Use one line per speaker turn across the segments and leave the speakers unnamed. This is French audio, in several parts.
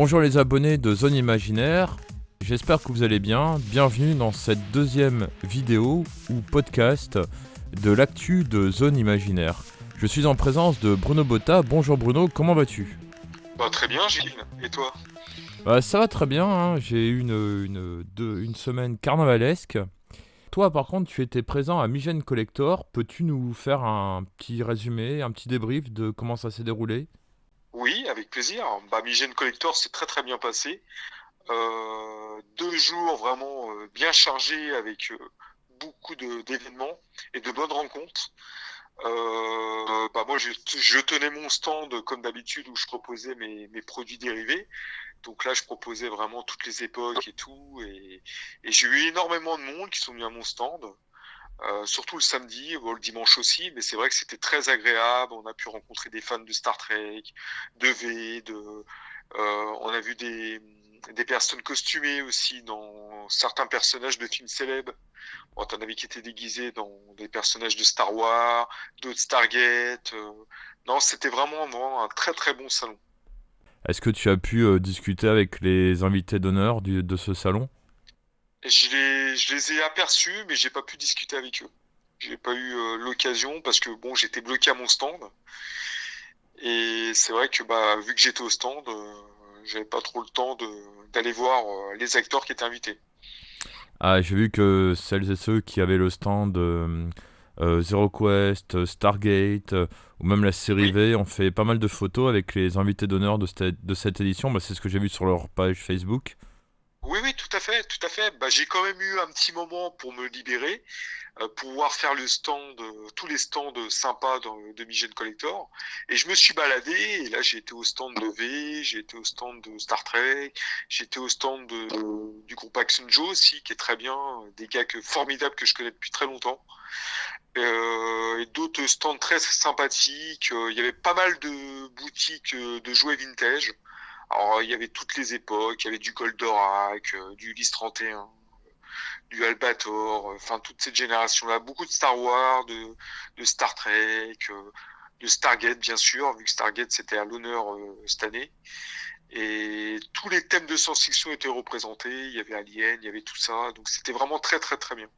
Bonjour les abonnés de Zone Imaginaire, j'espère que vous allez bien. Bienvenue dans cette deuxième vidéo ou podcast de l'actu de Zone Imaginaire. Je suis en présence de Bruno Botta. Bonjour Bruno, comment vas-tu ?
Très bien, Gilles. Et toi?
Ça va très bien, hein. J'ai eu une semaine carnavalesque. Toi par contre tu étais présent à Migène Collector. Peux-tu nous faire un petit résumé, un petit débrief de comment ça s'est déroulé ?
Oui, avec plaisir. Migène Collector s'est très très bien passé. 2 jours vraiment bien chargés avec beaucoup d'événements et de bonnes rencontres. Moi, je tenais mon stand comme d'habitude où je proposais mes produits dérivés. Donc là, je proposais vraiment toutes les époques et tout. Et j'ai eu énormément de monde qui sont venus à mon stand. Surtout le samedi, le dimanche aussi, mais c'est vrai que c'était très agréable. On a pu rencontrer des fans de Star Trek, de V, on a vu des personnes costumées aussi dans certains personnages de films célèbres. Bon, t'en avais qui étaient déguisés dans des personnages de Star Wars, d'autres Stargate. Non, c'était vraiment un très très bon salon.
Est-ce que tu as pu discuter avec les invités d'honneur de ce salon ?
Et je les ai aperçus, mais j'ai pas pu discuter avec eux. J'ai pas eu l'occasion parce que bon, j'étais bloqué à mon stand. Et c'est vrai que vu que j'étais au stand, j'avais pas trop le temps d'aller voir les acteurs qui étaient invités.
Ah, j'ai vu que celles et ceux qui avaient le stand Zero Quest, Stargate, ou même la série
Oui,
V ont fait pas mal de photos avec les invités d'honneur de cette édition. C'est ce que j'ai vu sur leur page Facebook.
oui, oui, tout à fait, tout à fait. J'ai quand même eu un petit moment pour me libérer, pouvoir faire le stand, tous les stands sympas de Migène Collector. Et je me suis baladé. Et là, j'ai été au stand de V, j'ai été au stand de Star Trek, j'ai été au stand du groupe Action Joe aussi, qui est très bien, des gars formidables que je connais depuis très longtemps. Et d'autres stands très sympathiques. Il y avait pas mal de boutiques de jouets vintage. Alors, il y avait toutes les époques, il y avait du Goldorak, du Ulysse 31, du Albator, enfin toute cette génération-là. Beaucoup de Star Wars, de Star Trek, de Stargate, bien sûr, vu que Stargate, c'était à l'honneur cette année. Et tous les thèmes de science-fiction étaient représentés. Il y avait Alien, il y avait tout ça. Donc, c'était vraiment très, très, très bien.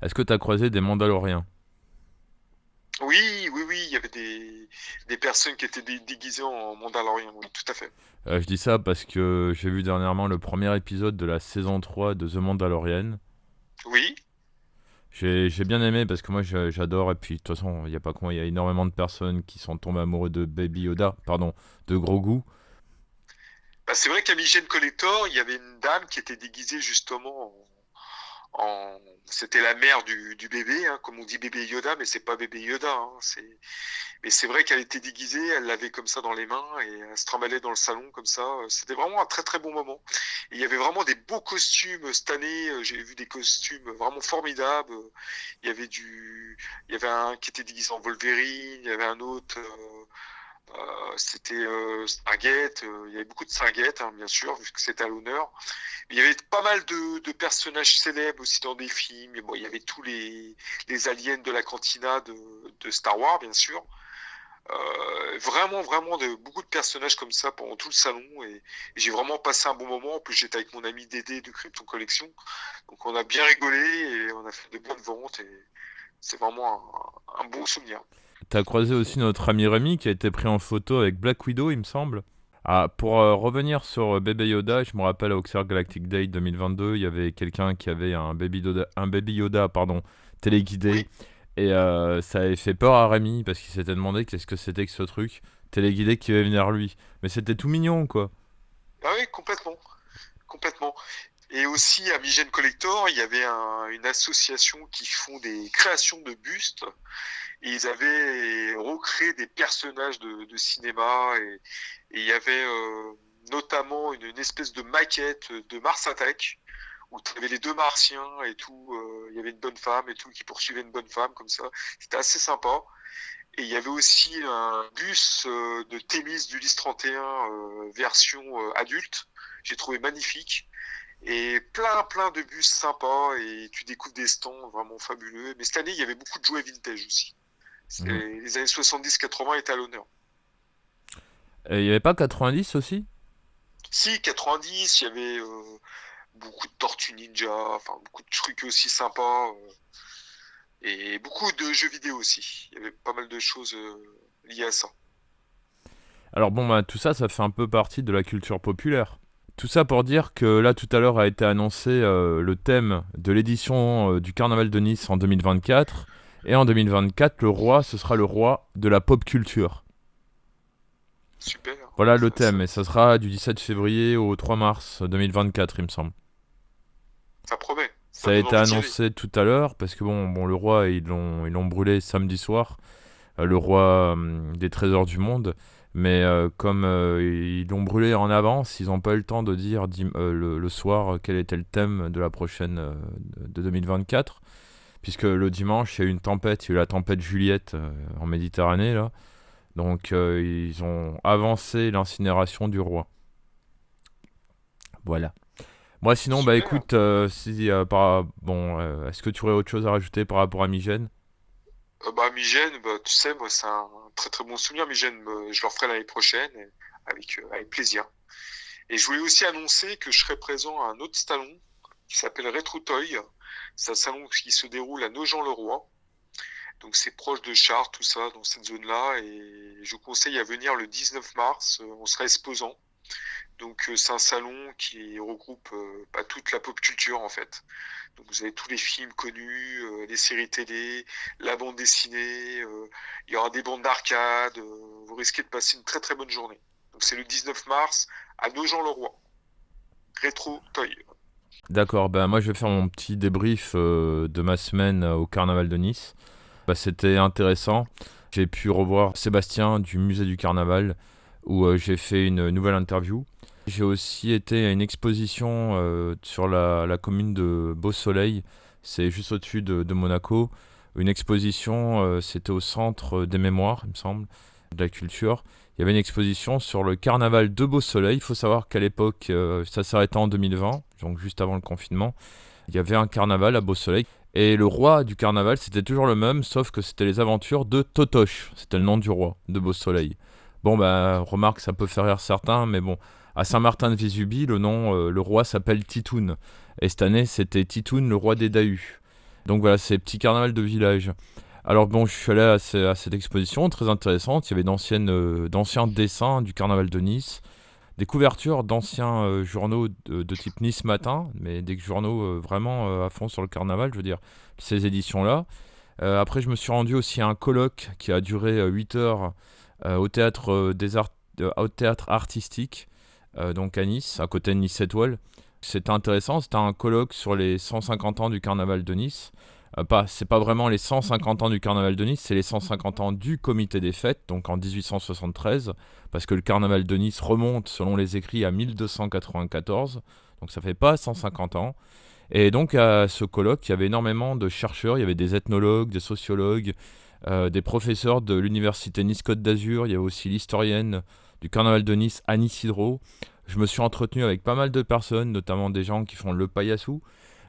Est-ce que tu as croisé des Mandaloriens ?
Oui, oui, oui, il y avait des personnes qui étaient déguisées en Mandalorian, oui, tout à fait.
Je dis ça parce que j'ai vu dernièrement le premier épisode de la saison 3 de The Mandalorian.
Oui,
J'ai bien aimé parce que moi j'adore, et puis de toute façon il y a pas que moi, il y a énormément de personnes qui sont tombées amoureux de Baby Yoda, pardon, de Grogu.
c'est vrai qu'à Migène Collector, il y avait une dame qui était déguisée justement c'était la mère du bébé, hein, comme on dit bébé Yoda, mais c'est pas bébé Yoda, hein, mais c'est vrai qu'elle était déguisée, elle l'avait comme ça dans les mains et elle se trimballait dans le salon comme ça. C'était vraiment un très très bon moment. Et il y avait vraiment des beaux costumes cette année. J'ai vu des costumes vraiment formidables. Il y avait un qui était déguisé en Wolverine, il y avait un autre. C'était Stargate. Il y avait beaucoup de Stargate, hein, bien sûr, vu que c'était à l'honneur. Il y avait pas mal de personnages célèbres aussi dans des films. Et bon, il y avait tous les aliens de la cantina de Star Wars, bien sûr. Vraiment, beaucoup de personnages comme ça pendant tout le salon. Et j'ai vraiment passé un bon moment. En plus, j'étais avec mon ami Dédé de Krypton Collection. Donc, on a bien rigolé et on a fait de bonnes ventes. Et c'est vraiment un bon souvenir.
T'as croisé aussi notre ami Rémi qui a été pris en photo avec Black Widow, il me semble. Ah, pour revenir sur Baby Yoda, je me rappelle à Oxford Galactic Day 2022, il y avait quelqu'un qui avait un Baby Yoda, pardon, téléguidé.
Oui,
Et ça avait fait peur à Rémi parce qu'il s'était demandé qu'est-ce que c'était que ce truc téléguidé qui allait venir lui. Mais c'était tout mignon, quoi.
ah oui, complètement. Complètement. Et aussi à Migène Collector, il y avait une association qui font des créations de bustes. Et ils avaient recréé des personnages de cinéma. Et il y avait notamment une espèce de maquette de Mars Attack où tu avais les deux martiens et tout. Il y avait une bonne femme et tout qui poursuivait une bonne femme comme ça. C'était assez sympa. Et il y avait aussi un bus de Thémis d'Ulysse 31 version adulte. J'ai trouvé magnifique. Et plein de bus sympas et tu découvres des stands vraiment fabuleux. Mais cette année, il y avait beaucoup de jouets vintage aussi.
Mhm.
Les années 70-80 étaient à l'honneur.
Et il y avait pas 90 aussi?
Si, 90, il y avait beaucoup de Tortues Ninja, enfin beaucoup de trucs aussi sympas, et beaucoup de jeux vidéo aussi. Il y avait pas mal de choses liées à ça.
Alors bon, bah, tout ça, ça fait un peu partie de la culture populaire. Tout ça pour dire que là, tout à l'heure a été annoncé le thème de l'édition du Carnaval de Nice en 2024. Et en 2024, le roi, ce sera le roi de la pop culture.
Super,
Voilà le
ça,
thème, et ça sera du 17 février au 3 mars 2024, il me semble.
ça promet, ça
Ça a
donne
été
envie d'y aller.
annoncé tout à l'heure, parce que bon, le roi, ils l'ont brûlé samedi soir, le roi des trésors du monde. Mais comme ils l'ont brûlé en avance, ils n'ont pas eu le temps de dire le soir quel était le thème de la prochaine de 2024. Puisque le dimanche, il y a eu une tempête, il y a eu la tempête Juliette en Méditerranée, là. Donc ils ont avancé l'incinération du roi. Voilà. Moi sinon, bah
Super.
écoute, si, bon, est-ce que tu aurais autre chose à rajouter par rapport à Migène?
Bah, Migène, bah, tu sais, moi, c'est un très très bon souvenir. Migène, je le referai l'année prochaine, avec plaisir. Et je voulais aussi annoncer que je serai présent à un autre salon qui s'appelle Retro Toy. C'est un salon qui se déroule à Nogent-le-Roi. Donc c'est proche de Chartres, tout ça, dans cette zone-là. Et je vous conseille à venir le 19 mars. On sera exposant. Donc c'est un salon qui regroupe toute la pop culture en fait. Donc vous avez tous les films connus, les séries télé, la bande dessinée, il y aura des bandes d'arcade, vous risquez de passer une très très bonne journée. Donc c'est le 19 mars à Nogent-le-Roi, Rétro Toy.
D'accord, bah moi je vais faire mon petit débrief de ma semaine au Carnaval de Nice. Bah, c'était intéressant. J'ai pu revoir Sébastien du musée du Carnaval où j'ai fait une nouvelle interview. J'ai aussi été à une exposition sur la commune de Beau-Soleil, c'est juste au-dessus de Monaco. Une exposition, c'était au centre des mémoires, il me semble, de la culture. Il y avait une exposition sur le carnaval de Beau-Soleil. Il faut savoir qu'à l'époque, ça s'arrêtait en 2020, donc juste avant le confinement. Il y avait un carnaval à Beau-Soleil. Et le roi du carnaval, c'était toujours le même, sauf que c'était les aventures de Totoche. C'était le nom du roi de Beau-Soleil. Bon, bah, remarque, ça peut faire rire certains, mais bon, à Saint-Martin-de-Vésubie, le roi s'appelle Titoun. Et cette année, c'était Titoun, le roi des Dahus. Donc voilà, c'est petit carnaval de village. Alors bon, je suis allé à cette exposition, très intéressante. Il y avait d'anciens dessins du carnaval de Nice, des couvertures d'anciens journaux de type Nice Matin, mais des journaux vraiment à fond sur le carnaval, je veux dire, ces éditions-là. Après, je me suis rendu aussi à un colloque qui a duré 8 heures au théâtre au théâtre artistique, donc à Nice, à côté de Nice Étoile. C'était intéressant, c'était un colloque sur les 150 ans du carnaval de Nice. C'est pas vraiment les 150 ans du carnaval de Nice, c'est les 150 ans du comité des fêtes, donc en 1873, parce que le carnaval de Nice remonte, selon les écrits, à 1294, donc ça fait pas 150 ans. Et donc à ce colloque, il y avait énormément de chercheurs, il y avait des ethnologues, des sociologues, des professeurs de l'université Nice-Côte d'Azur, il y avait aussi l'historienne du carnaval de Nice, Annie Sidro. Je me suis entretenu avec pas mal de personnes, notamment des gens qui font le paillassou.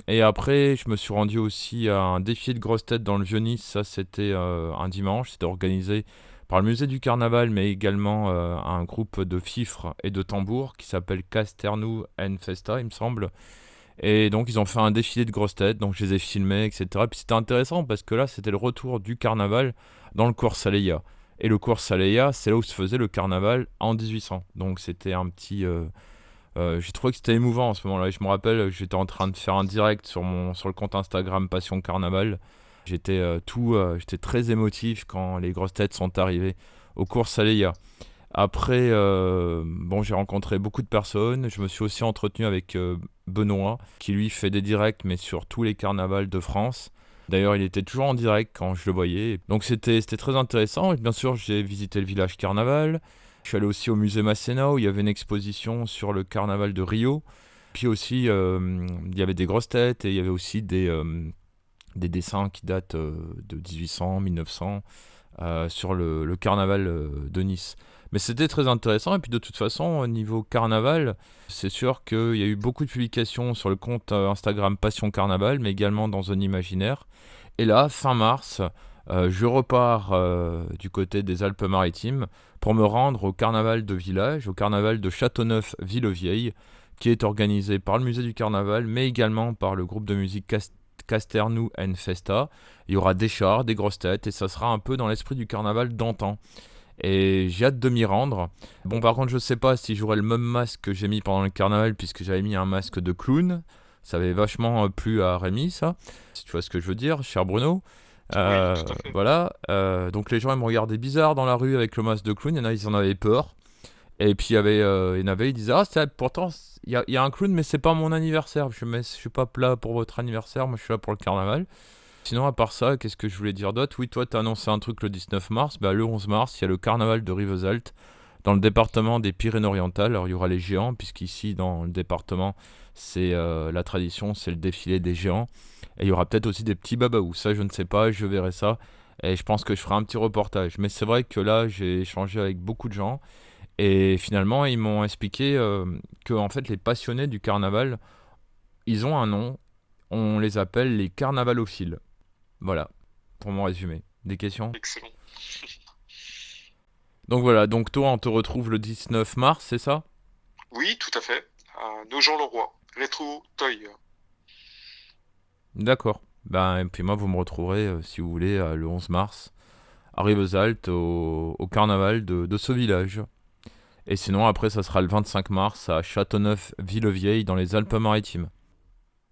Et après, je me suis rendu aussi à un défi de grosses têtes dans le Vieux-Nice. Ça, c'était un dimanche. C'était organisé par le musée du Carnaval, mais également un groupe de fifres et de tambours qui s'appelle Casternou and Festa, il me semble. Et donc, ils ont fait un défilé de grosses têtes. Donc, je les ai filmés, etc. Et puis, c'était intéressant parce que là, c'était le retour du carnaval dans le cours Saleya. Et le cours Saleya, c'est là où se faisait le carnaval en 1800. Donc, c'était un petit. J'ai trouvé que c'était émouvant en ce moment-là. Et je me rappelle, j'étais en train de faire un direct sur le compte Instagram Passion Carnaval. J'étais très émotif quand les grosses têtes sont arrivées aux courses Aléa. Après, bon, j'ai rencontré beaucoup de personnes. Je me suis aussi entretenu avec Benoît, qui lui fait des directs, mais sur tous les carnavals de France. D'ailleurs, il était toujours en direct quand je le voyais. Donc c'était très intéressant. Et bien sûr, j'ai visité le village carnaval. Je suis allé aussi au musée Masséna où il y avait une exposition sur le carnaval de Rio. Puis aussi, il y avait des grosses têtes et il y avait aussi des dessins qui datent de 1800, 1900 sur le carnaval de Nice. Mais c'était très intéressant. Et puis de toute façon, au niveau carnaval, c'est sûr qu'il y a eu beaucoup de publications sur le compte Instagram Passion Carnaval, mais également dans Zone Imaginaire. Et là, fin mars, Je repars du côté des Alpes-Maritimes pour me rendre au carnaval de village, au carnaval de Châteauneuf-Villevieille, qui est organisé par le musée du carnaval, mais également par le groupe de musique Casternou and Festa. Il y aura des chars, des grosses têtes, et ça sera un peu dans l'esprit du carnaval d'antan. Et j'ai hâte de m'y rendre. Bon, par contre, je sais pas si j'aurai le même masque que j'ai mis pendant le carnaval, puisque j'avais mis un masque de clown. Ça avait vachement plu à Rémi, ça. Si tu vois ce que je veux dire, cher Bruno.
Oui, tout à fait.
Voilà. Donc les gens ils me regardaient bizarre dans la rue avec le masque de clown. Il y en a, ils en avaient peur. Et puis il y en avait, ils disaient ah pourtant il y a un clown mais c'est pas mon anniversaire. Je suis pas là pour votre anniversaire. Moi je suis là pour le carnaval. Sinon à part ça, qu'est-ce que je voulais dire d'autre? Oui, toi t'as annoncé un truc le 19 mars. Bah le 11 mars il y a le carnaval de Rivesaltes dans le département des Pyrénées-Orientales. Alors il y aura les géants puisqu'ici dans le département c'est la tradition, c'est le défilé des géants. Et il y aura peut-être aussi des petits babaous. Ça, je ne sais pas, je verrai ça. Et je pense que je ferai un petit reportage. Mais c'est vrai que là, j'ai échangé avec beaucoup de gens. Et finalement, ils m'ont expliqué que en fait, les passionnés du carnaval, ils ont un nom. On les appelle les carnavalophiles. Voilà, pour mon résumé. Des questions?
Excellent.
Donc voilà, donc toi, on te retrouve le 19 mars, c'est ça?
Oui, tout à fait. À Nogent-le-Roi. Rétro Toy.
D'accord. Ben, et puis moi, vous me retrouverez, si vous voulez, le 11 mars, à Rivesaltes, au carnaval de ce village. Et sinon, après, ça sera le 25 mars à Châteauneuf-Villevieille, dans les Alpes-Maritimes.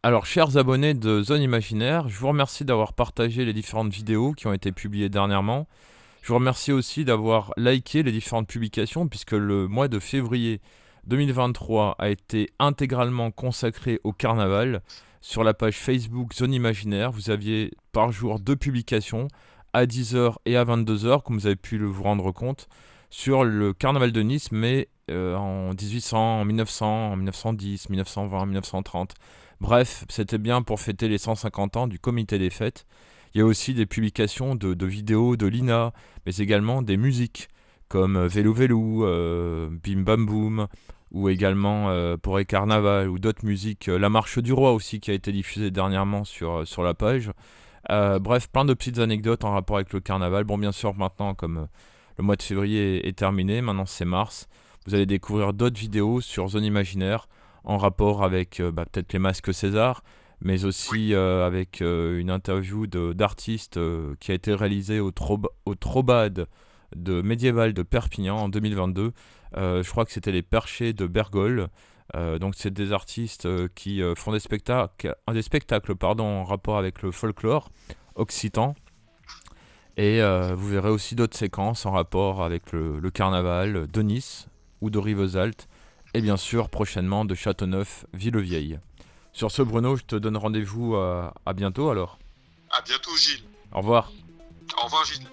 Alors, chers abonnés de Zone Imaginaire, je vous remercie d'avoir partagé les différentes vidéos qui ont été publiées dernièrement. Je vous remercie aussi d'avoir liké les différentes publications, puisque le mois de février 2023 a été intégralement consacré au carnaval. Sur la page Facebook Zone Imaginaire, vous aviez par jour 2 publications, à 10h et à 22h, comme vous avez pu vous rendre compte, sur le carnaval de Nice, mais en 1800, en 1900, en 1910, 1920, 1930. Bref, c'était bien pour fêter les 150 ans du comité des fêtes. Il y a aussi des publications de vidéos de Lina, mais également des musiques comme Vélo Vélo, Bim Bam Boum, ou également Poré Carnaval, ou d'autres musiques. La Marche du Roi aussi qui a été diffusée dernièrement sur la page. Bref, plein de petites anecdotes en rapport avec le carnaval. Bon, bien sûr, maintenant, comme le mois de février est terminé, maintenant c'est mars, vous allez découvrir d'autres vidéos sur Zone Imaginaire en rapport avec peut-être les masques César, mais aussi avec une interview d'artistes qui a été réalisée au Trobad de médiéval de Perpignan en 2022. Je crois que c'était les Perchés de Bergol. Donc c'est des artistes qui font des spectacles en rapport avec le folklore occitan. Et vous verrez aussi d'autres séquences en rapport avec le carnaval de Nice ou de Rivesaltes. Et bien sûr prochainement de Châteauneuf-Villevieille. Sur ce Bruno, je te donne rendez-vous à bientôt alors.
À bientôt, Gilles.
Au revoir.
Au revoir, Gilles.